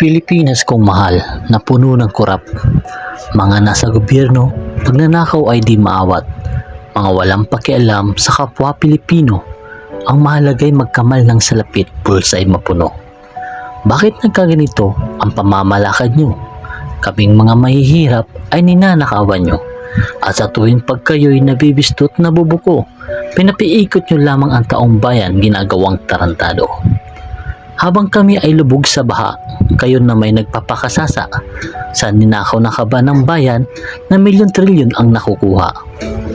Pilipinas kong mahal na puno ng kurap. Mga nasa gobyerno, pagnanakaw ay di maawat. Mga walang pakialam sa kapwa Pilipino. Ang mahalagay magkamal ng salapit, bulsa ay mapuno. Bakit nagkaganito ang pamamalakad nyo? Kaming mga mahihirap ay ninanakawan nyo. At sa tuwing pagkayo'y nabibistot na bubuko, pinapiikot nyo lamang ang taong bayan ginagawang tarantado. Habang kami ay lubog sa baha, kayo na may nagpapakasasa sa ninakaw na kaba ng bayan na milyon-trilyon ang nakukuha.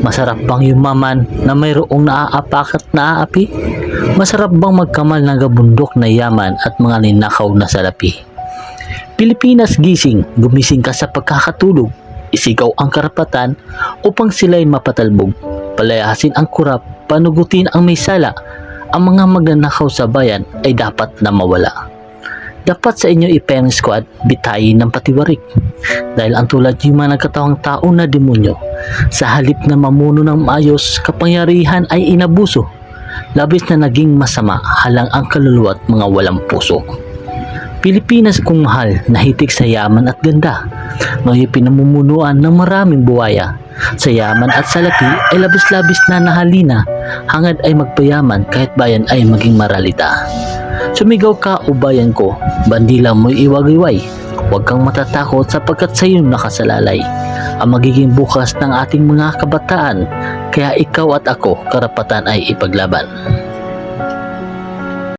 Masarap bang yumaman na mayroong naaapak at naaapi? Masarap bang magkamal ng gabundok na yaman at mga ninakaw na salapi? Pilipinas gising, gumising ka sa pagkakatulog. Isigaw ang karapatan upang sila'y mapatalbog. Palayasin ang kurap, panugutin ang may sala. Ang mga magnanakaw sa bayan ay dapat na mawala. Dapat sa inyo i-parent squad, bitayin ng patiwarik. Dahil ang tulad yung mga nagkatawang tao na demonyo, sa halip na mamuno ng maayos, kapangyarihan ay inabuso. Labis na naging masama, halang ang kaluluwa at mga walang puso. Pilipinas kong mahal, nahitik sa yaman at ganda. Ngayon pinamumunuan ng maraming buwaya. Sa yaman at salapi ay labis-labis na nahalina, hangad ay magpayaman kahit bayan ay maging maralita. Sumigaw ka o bayan ko, bandila mo'y iwagayway. Huwag kang matatakot sapagkat sa iyo nakasalalay ang magiging bukas ng ating mga kabataan, kaya ikaw at ako karapatan ay ipaglaban.